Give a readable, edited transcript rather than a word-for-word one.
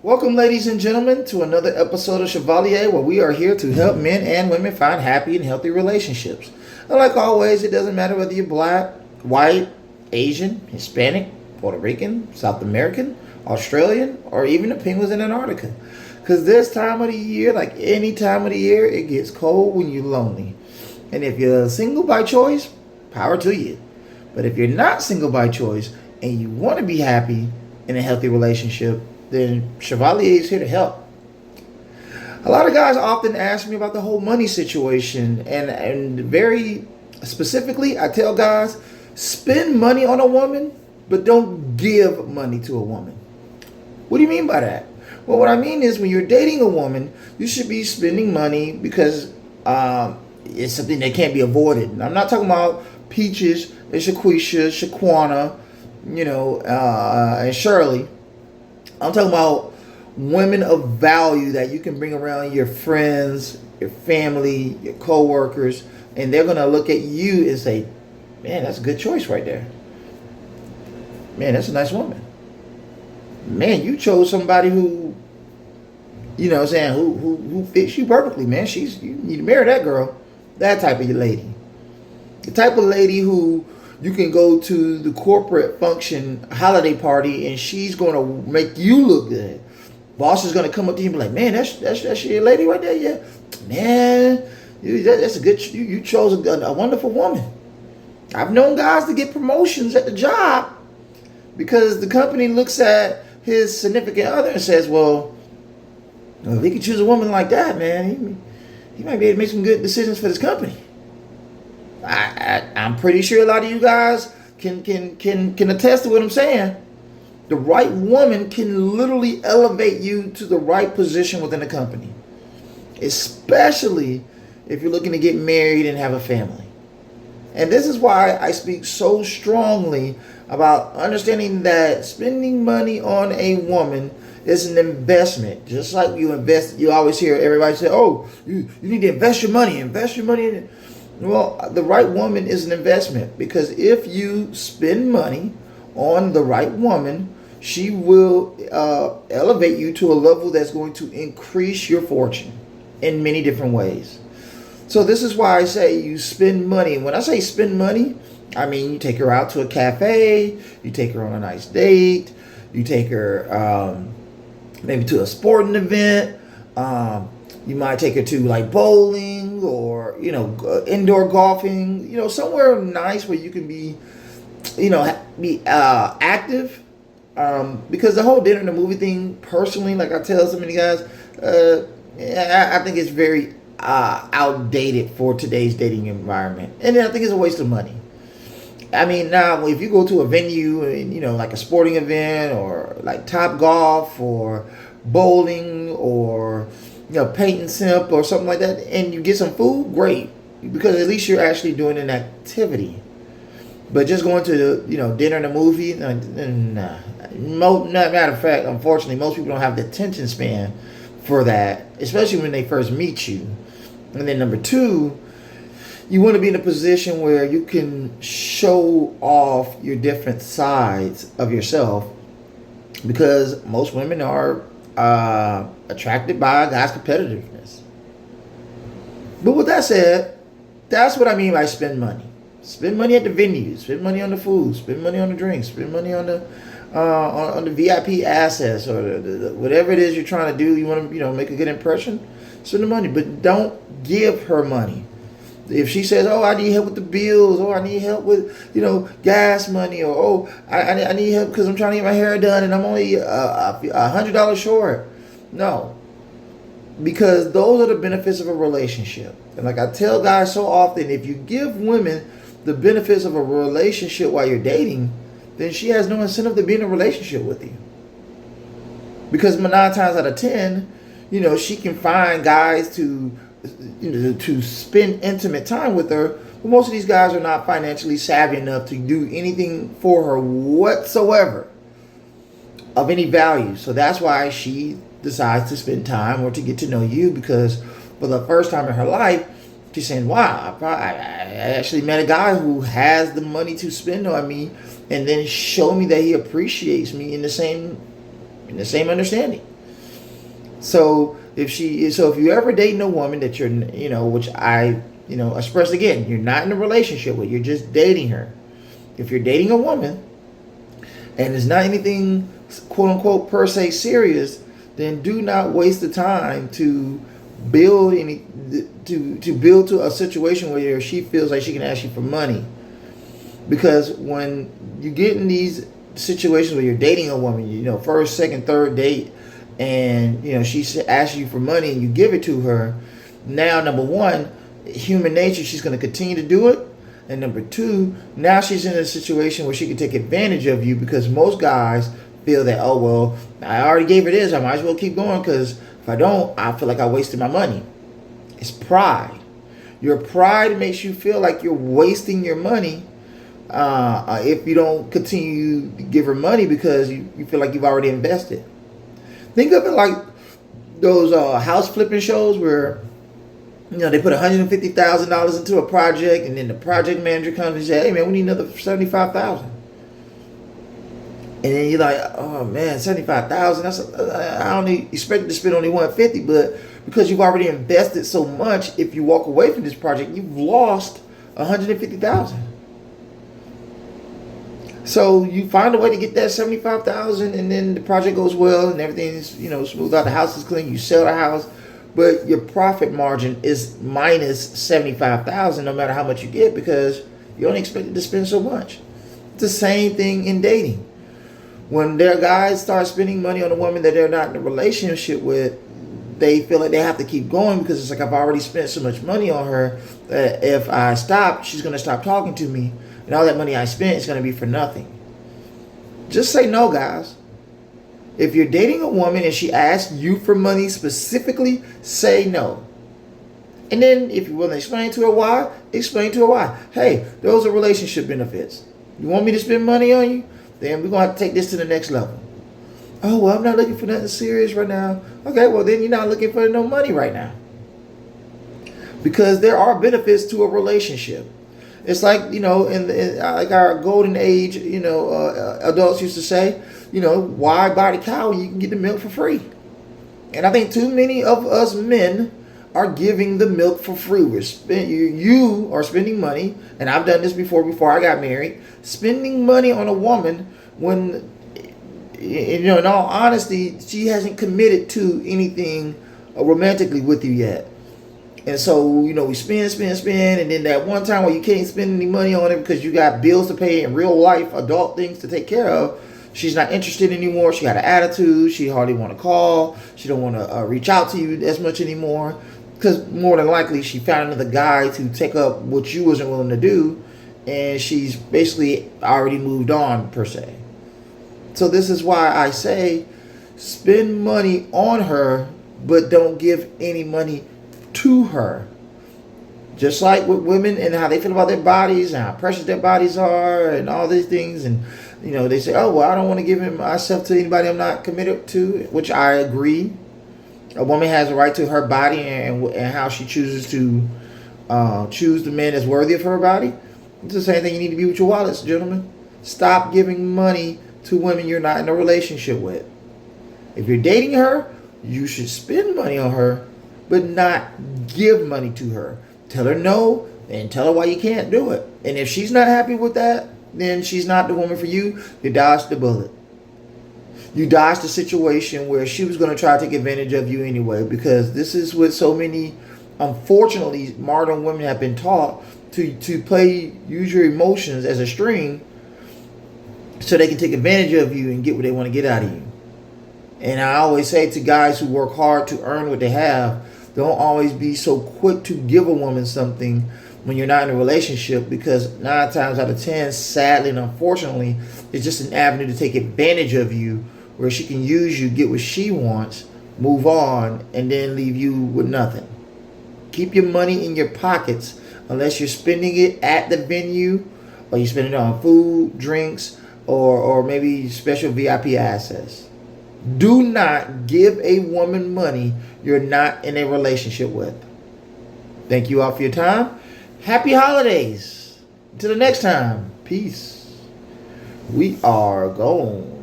Welcome, ladies and gentlemen, to another episode of Chevalier, where we are here to help men and women find happy and healthy relationships. And like always, it doesn't matter whether you're black, white, Asian, Hispanic, Puerto Rican, South American, Australian, or even the penguins in Antarctica. Because this time of the year, like any time of the year, it gets cold when you're lonely. And if you're single by choice, power to you. But if you're not single by choice and you want to be happy in a healthy relationship, then Chevalier is here to help. A lot of guys often ask me about the whole money situation, and very specifically, I tell guys, spend money on a woman, but don't give money to a woman. What do you mean by that? Well, what I mean is when you're dating a woman, you should be spending money because it's something that can't be avoided. And I'm not talking about Peaches and Shaquisha, Shaquana, and Shirley. I'm talking about women of value that you can bring around your friends, your family, your co-workers, and they're going to look at you and say, man, that's a good choice right there. Man, that's a nice woman. Man, you chose somebody who, who fits you perfectly, man. You need to marry that girl. That type of lady. The type of lady who you can go to the corporate function holiday party and she's going to make you look good. Boss is going to come up to you and be like, man, that's your lady right there. Yeah, man, that's a good, you chose a wonderful woman. I've known guys to get promotions at the job because the company looks at his significant other and says, well, if he could choose a woman like that, man, he might be able to make some good decisions for this company. I'm pretty sure a lot of you guys can attest to what I'm saying. The right woman can literally elevate you to the right position within the company, especially if you're looking to get married and have a family. And this is why I speak so strongly about understanding that spending money on a woman is an investment. Just like you invest, you always hear everybody say, oh, you need to invest your money in it. Well, the right woman is an investment because if you spend money on the right woman, she will elevate you to a level that's going to increase your fortune in many different ways. So this is why I say you spend money. When I say spend money, I mean you take her out to a cafe, you take her on a nice date, you take her maybe to a sporting event. You might take her to like bowling or, indoor golfing, somewhere nice where you can be active. Because the whole dinner and the movie thing, personally, like I tell so many guys, I think it's very outdated for today's dating environment. And I think it's a waste of money. I mean, now if you go to a venue and, like a sporting event or like Top Golf or bowling or paint and sip or something like that, and you get some food, great, because at least you're actually doing an activity. But just going to the dinner and a movie, nah. Matter of fact, unfortunately, most people don't have the attention span for that, especially when they first meet you. And then number two, you want to be in a position where you can show off your different sides of yourself, because most women are attracted by a guy's competitiveness. But with that said, that's what I mean by spend money. Spend money at the venues, spend money on the food, spend money on the drinks, spend money on the VIP assets or whatever it is you're trying to do. You want to make a good impression, spend the money, but don't give her money. If she says, oh, I need help with the bills, or I need help with, gas money, or, oh, I need help because I'm trying to get my hair done and I'm only $100 short. No. Because those are the benefits of a relationship. And like I tell guys so often, if you give women the benefits of a relationship while you're dating, then she has no incentive to be in a relationship with you. Because 9 times out of 10, she can find guys to spend intimate time with her, but most of these guys are not financially savvy enough to do anything for her whatsoever of any value. So that's why she decides to spend time or to get to know you, because for the first time in her life, she's saying, wow, I actually met a guy who has the money to spend on me, and then show me that he appreciates me in the same understanding. So if you ever dating a woman that you're, which I, express again, you're not in a relationship with, you're just dating her. If you're dating a woman and it's not anything quote unquote per se serious, then do not waste the time to build build to a situation where she feels like she can ask you for money. Because when you get in these situations where you're dating a woman, first, second, third date, and she asks you for money and you give it to her, now number one, human nature, she's going to continue to do it. And number two, now she's in a situation where she can take advantage of you, because most guys feel that, oh, well, I already gave her this, I might as well keep going, because if I don't, I feel like I wasted my money. It's pride. Your pride makes you feel like you're wasting your money if you don't continue to give her money, because you feel like you've already invested. Think of it like those house flipping shows where they put $150,000 into a project, and then the project manager comes and says, "Hey man, we need another $75,000." And then you're like, "Oh man, $75,000. I only expected to spend only $150,000, but because you've already invested so much, if you walk away from this project, you've lost $150,000." So you find a way to get that $75,000, and then the project goes well, and everything's smooth out. The house is clean. You sell the house, but your profit margin is minus $75,000, no matter how much you get, because you only expected to spend so much. It's the same thing in dating. When their guys start spending money on a woman that they're not in a relationship with, they feel like they have to keep going, because it's like, I've already spent so much money on her that if I stop, she's going to stop talking to me. And all that money I spent is going to be for nothing. Just say no, guys. If you're dating a woman and she asks you for money specifically, say no. And then if you want to explain to her why, explain to her why. Hey, those are relationship benefits. You want me to spend money on you? Then we're going to have to take this to the next level. Oh, well, I'm not looking for nothing serious right now. Okay, well, then you're not looking for no money right now. Because there are benefits to a relationship. It's like, in like our golden age, adults used to say, why buy the cow when you can get the milk for free? And I think too many of us men are giving the milk for free. You are spending money, and I've done this before I got married, spending money on a woman when, in all honesty, she hasn't committed to anything romantically with you yet. And so, we spend, and then that one time where you can't spend any money on it because you got bills to pay and real life adult things to take care of, she's not interested anymore. She got an attitude. She hardly want to call. She don't want to reach out to you as much anymore, because more than likely she found another guy to take up what you wasn't willing to do, and she's basically already moved on, per se. So this is why I say spend money on her, but don't give any money to her. Just like with women and how they feel about their bodies and how precious their bodies are and all these things, and they say, oh well, I don't want to give myself to anybody I'm not committed to, which I agree. A woman has a right to her body and how she chooses to choose the man that's worthy of her body. It's the same thing you need to be with your wallets, gentlemen. Stop giving money to women you're not in a relationship with. If you're dating her, you should spend money on her, but not give money to her. Tell her no, and tell her why you can't do it. And if she's not happy with that, then she's not the woman for you. You dodged the bullet. You dodged the situation where she was going to try to take advantage of you anyway, because this is what so many, unfortunately, modern women have been taught to use your emotions as a string so they can take advantage of you and get what they want to get out of you. And I always say to guys who work hard to earn what they have, don't always be so quick to give a woman something when you're not in a relationship, because 9 times out of 10, sadly and unfortunately, it's just an avenue to take advantage of you, where she can use you, get what she wants, move on, and then leave you with nothing. Keep your money in your pockets unless you're spending it at the venue, or you spend it on food, drinks, or maybe special VIP access. Do not give a woman money you're not in a relationship with. Thank you all for your time. Happy holidays. Until the next time. Peace. We are gone.